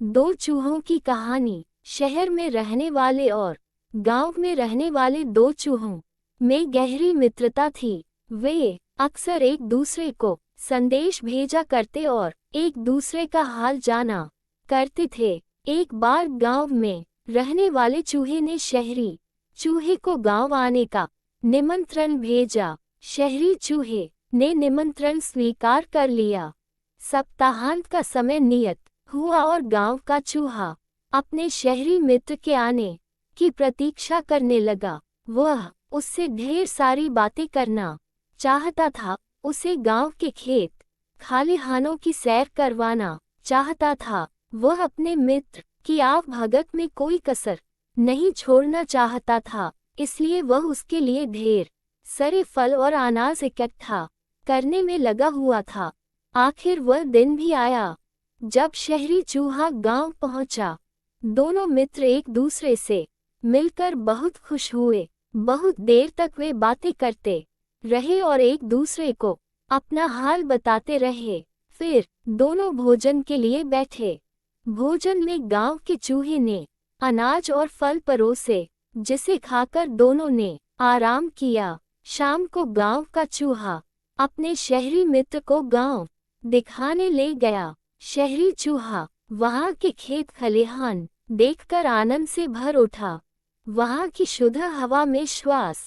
दो चूहों की कहानी। शहर में रहने वाले और गांव में रहने वाले दो चूहों में गहरी मित्रता थी। वे अक्सर एक दूसरे को संदेश भेजा करते और एक दूसरे का हाल जाना करते थे। एक बार गांव में रहने वाले चूहे ने शहरी चूहे को गांव आने का निमंत्रण भेजा। शहरी चूहे ने निमंत्रण स्वीकार कर लिया। सप्ताहांत का समय नियत हुआ और गांव का चूहा अपने शहरी मित्र के आने की प्रतीक्षा करने लगा। वह उससे ढेर सारी बातें करना चाहता था। उसे गांव के खेत खलिहानों की सैर करवाना चाहता था। वह अपने मित्र की आवभगत में कोई कसर नहीं छोड़ना चाहता था, इसलिए वह उसके लिए ढेर सारे फल और अनाज इकट्ठा करने में लगा हुआ था। आखिर वह दिन भी आया जब शहरी चूहा गांव पहुंचा। दोनों मित्र एक दूसरे से मिलकर बहुत खुश हुए। बहुत देर तक वे बातें करते रहे और एक दूसरे को अपना हाल बताते रहे। फिर दोनों भोजन के लिए बैठे। भोजन में गांव के चूहे ने अनाज और फल परोसे, जिसे खाकर दोनों ने आराम किया। शाम को गांव का चूहा अपने शहरी मित्र को गांव दिखाने ले गया। शहरी चूहा वहां के खेत खलिहान देखकर आनंद से भर उठा। वहां की शुद्ध हवा में श्वास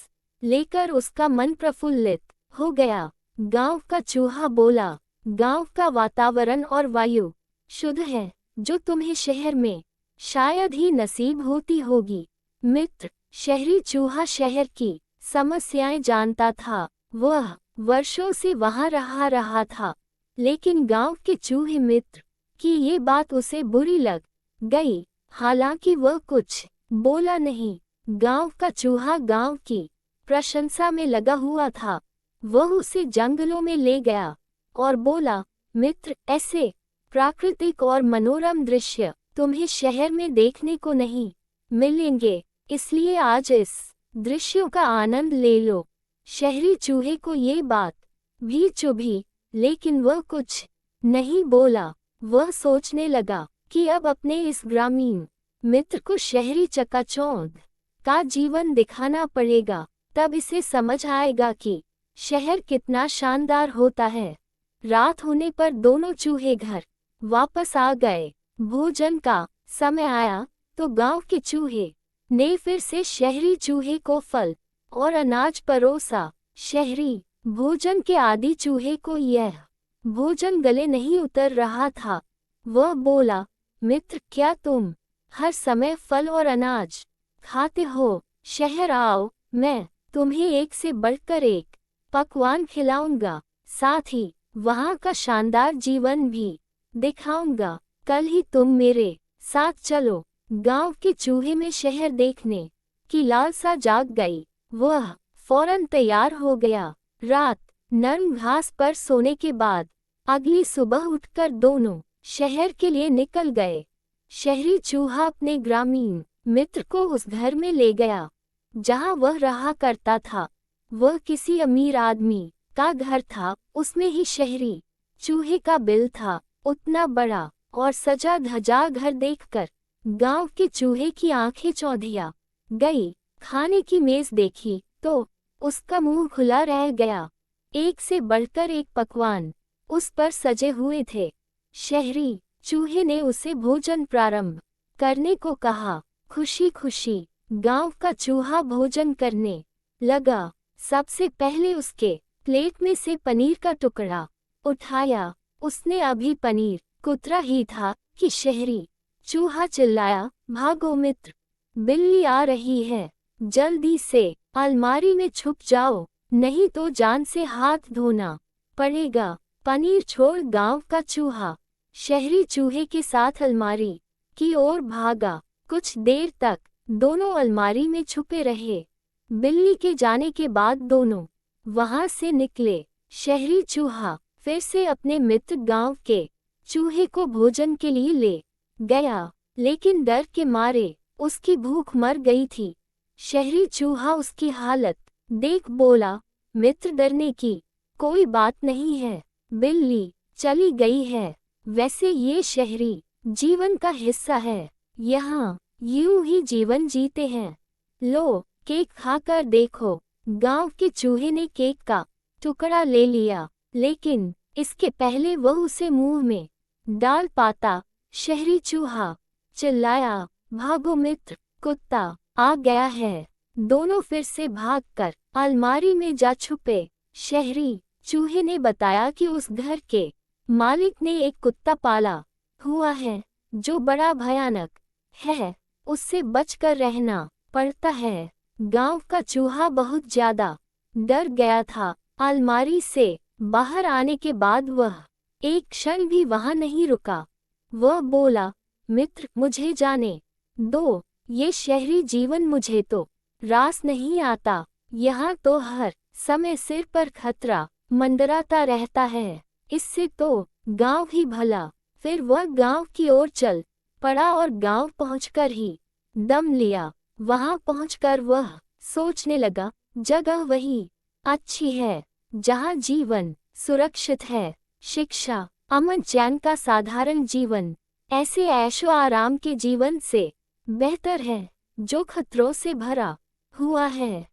लेकर उसका मन प्रफुल्लित हो गया। गांव का चूहा बोला, गांव का वातावरण और वायु शुद्ध है, जो तुम्हें शहर में शायद ही नसीब होती होगी। मित्र शहरी चूहा शहर की समस्याएं जानता था। वह वर्षों से वहां रहा था, लेकिन गांव के चूहे मित्र की ये बात उसे बुरी लग गई। हालांकि वह कुछ बोला नहीं। गांव का चूहा गांव की प्रशंसा में लगा हुआ था। वह उसे जंगलों में ले गया और बोला, मित्र, ऐसे प्राकृतिक और मनोरम दृश्य तुम्हें शहर में देखने को नहीं मिलेंगे, इसलिए आज इस दृश्यों का आनंद ले लो। शहरी चूहे को ये बात भी चुभी, लेकिन वह कुछ नहीं बोला। वह सोचने लगा कि अब अपने इस ग्रामीण मित्र को शहरी चकाचौंध का जीवन दिखाना पड़ेगा, तब इसे समझ आएगा कि शहर कितना शानदार होता है। रात होने पर दोनों चूहे घर वापस आ गए। भोजन का समय आया तो गांव के चूहे ने फिर से शहरी चूहे को फल और अनाज परोसा। शहरी भोजन के आदी चूहे को यह भोजन गले नहीं उतर रहा था। वह बोला, मित्र, क्या तुम हर समय फल और अनाज खाते हो? शहर आओ, मैं तुम्हें एक से बढ़कर एक पकवान खिलाऊंगा, साथ ही वहां का शानदार जीवन भी दिखाऊंगा। कल ही तुम मेरे साथ चलो। गांव के चूहे में शहर देखने की लालसा जाग गई। वह फौरन तैयार हो गया। रात नरम घास पर सोने के बाद अगली सुबह उठकर दोनों शहर के लिए निकल गए। शहरी चूहा अपने ग्रामीण मित्र को उस घर में ले गया जहां वह रहा करता था। वह किसी अमीर आदमी का घर था। उसमें ही शहरी चूहे का बिल था। उतना बड़ा और सजा धजा घर देखकर गांव के चूहे की आंखें चौंधिया गई। खाने की मेज देखी तो उसका मुंह खुला रह गया। एक से बढ़कर एक पकवान उस पर सजे हुए थे। शहरी चूहे ने उसे भोजन प्रारंभ करने को कहा। खुशी खुशी गांव का चूहा भोजन करने लगा। सबसे पहले उसके प्लेट में से पनीर का टुकड़ा उठाया। उसने अभी पनीर कुतरा ही था कि शहरी चूहा चिल्लाया, भागो मित्र, बिल्ली आ रही है, जल्दी से अलमारी में छुप जाओ, नहीं तो जान से हाथ धोना पड़ेगा। पनीर छोड़ गांव का चूहा शहरी चूहे के साथ अलमारी की ओर भागा। कुछ देर तक दोनों अलमारी में छुपे रहे। बिल्ली के जाने के बाद दोनों वहां से निकले। शहरी चूहा फिर से अपने मित्र गांव के चूहे को भोजन के लिए ले गया, लेकिन डर के मारे उसकी भूख मर गई थी। शहरी चूहा उसकी हालत देख बोला, मित्र, डरने की कोई बात नहीं है, बिल्ली चली गई है। वैसे ये शहरी जीवन का हिस्सा है। यहाँ यूं ही जीवन जीते हैं। लो, केक खाकर देखो। गांव के चूहे ने केक का टुकड़ा ले लिया, लेकिन इसके पहले वह उसे मुंह में डाल पाता। शहरी चूहा चिल्लाया, भागो मित्र, कुत्ता आ गया है। दोनों फिर से भागकर अलमारी में जा छुपे। शहरी चूहे ने बताया कि उस घर के मालिक ने एक कुत्ता पाला हुआ है जो बड़ा भयानक है, उससे बचकर रहना पड़ता है। गांव का चूहा बहुत ज्यादा डर गया था। अलमारी से बाहर आने के बाद वह एक क्षण भी वहां नहीं रुका। वह बोला, मित्र, मुझे जाने दो। ये शहरी जीवन मुझे तो रास नहीं आता। यहाँ तो हर समय सिर पर खतरा मंडराता रहता है। इससे तो गांव ही भला। फिर वह गांव की ओर चल पड़ा और गांव पहुंचकर ही दम लिया। वहां पहुंचकर वह सोचने लगा, जगह वही अच्छी है जहां जीवन सुरक्षित है। शिक्षा, अमन चैन का साधारण जीवन ऐसे ऐशो आराम के जीवन से बेहतर है जो खतरों से भरा हुआ है।